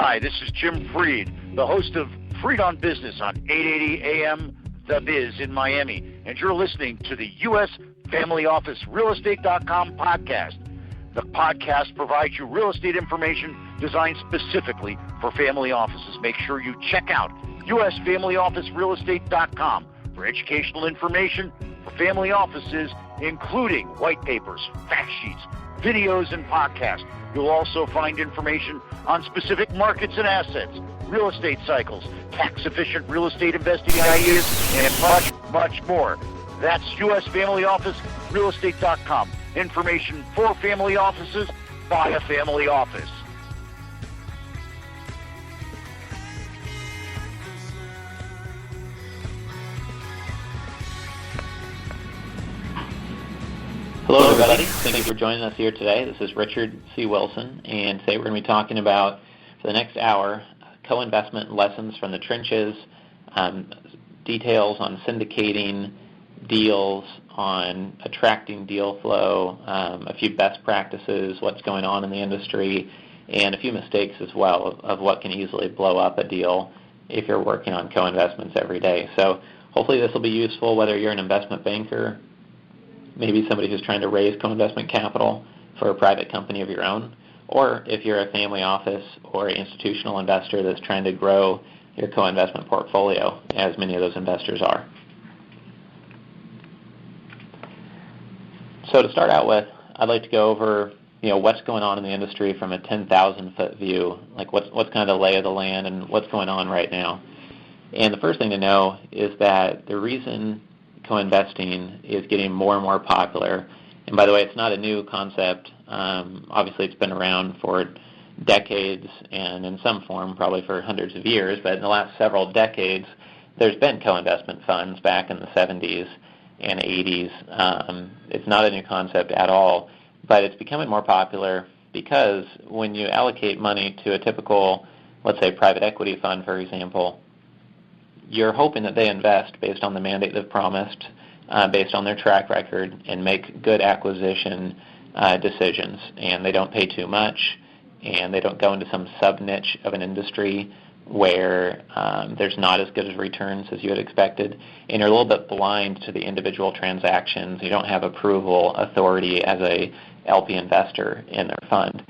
Hi, this is Jim Freed, the host of Freed on Business on 880 AM The Biz in Miami, and you're listening to the U.S. Family Office Realestate.com podcast. The podcast provides you real estate information designed specifically for family offices. Make sure you check out USFamilyOfficeRealestate.com for educational information for family offices, including white papers, fact sheets, videos, and podcasts. You'll also find information on specific markets and assets, real estate cycles, tax-efficient real estate investing ideas, and much, much more. That's USFamilyOfficeRealestate.com. Information for family offices by a family office. Hello, everybody. Thank you for joining us here today. This is Richard C. Wilson, and today we're going to be talking about, for the next hour, co-investment lessons from the trenches, details on syndicating deals, on attracting deal flow, a few best practices, what's going on in the industry, and a few mistakes as well of what can easily blow up a deal if you're working on co-investments every day. So hopefully this will be useful whether you're an investment banker, maybe somebody who's trying to raise co-investment capital for a private company of your own, or if you're a family office or institutional investor that's trying to grow your co-investment portfolio, as many of those investors are. So to start out with, I'd like to go over what's going on in the industry from a 10,000-foot view, like what's kind of the lay of the land and what's going on right now. And the first thing to know is that the reason co-investing is getting more and more popular. And by the way, it's not a new concept. Obviously, it's been around for decades and in some form probably for hundreds of years. But in the last several decades, there's been co-investment funds back in the 70s and 80s. It's not a new concept at all, but it's becoming more popular because when you allocate money to a typical, let's say, private equity fund, for example, you're hoping that they invest based on the mandate they've promised, based on their track record, and make good acquisition decisions. And they don't pay too much, and they don't go into some sub-niche of an industry where there's not as good as returns as you had expected. And you're a little bit blind to the individual transactions. You don't have approval authority as a LP investor in their fund.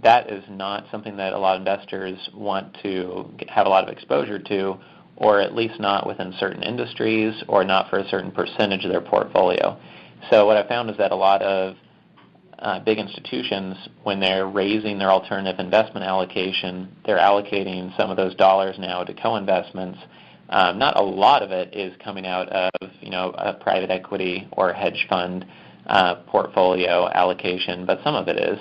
That is not something that a lot of investors want to have a lot of exposure to, or at least not within certain industries, or not for a certain percentage of their portfolio. So what I found is that a lot of big institutions, when they're raising their alternative investment allocation, they're allocating some of those dollars now to co-investments. Not a lot of it is coming out of a private equity or hedge fund portfolio allocation, but some of it is.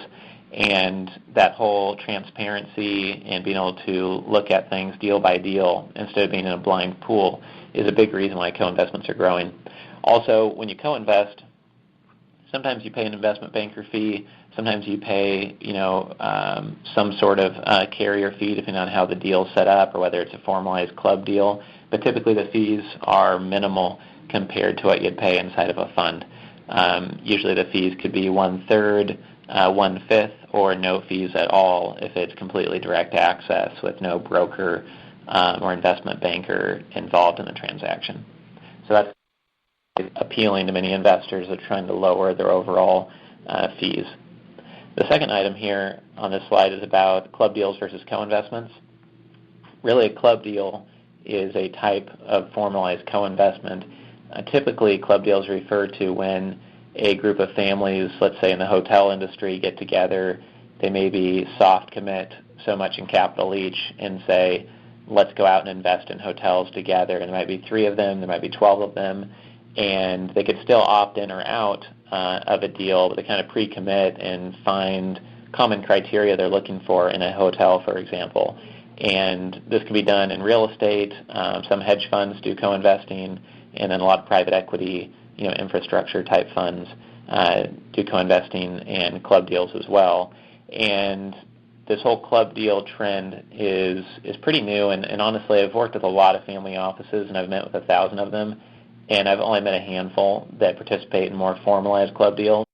And that whole transparency and being able to look at things deal by deal instead of being in a blind pool is a big reason why co-investments are growing. Also, when you co-invest, sometimes you pay an investment banker fee, sometimes you pay some sort of carrier fee depending on how the deal's set up or whether it's a formalized club deal, but typically the fees are minimal compared to what you'd pay inside of a fund. Usually the fees could be 1/3, 1/5, or no fees at all if it's completely direct access with no broker or investment banker involved in the transaction. So that's appealing to many investors that are trying to lower their overall fees. The second item here on this slide is about club deals versus co-investments. Really, a club deal is a type of formalized co-investment. Typically, club deals refer to when a group of families, let's say in the hotel industry, get together. They maybe soft commit so much in capital each and say, let's go out and invest in hotels together. And there might be 3 of them, there might be 12 of them, and they could still opt in or out of a deal, but they kind of pre-commit and find common criteria they're looking for in a hotel, for example. And this can be done in real estate. Some hedge funds do co-investing, and then a lot of private equity infrastructure type funds do co-investing and club deals as well. And this whole club deal trend is pretty new, and honestly, I've worked with a lot of family offices, and I've met with 1,000 of them, and I've only met a handful that participate in more formalized club deals.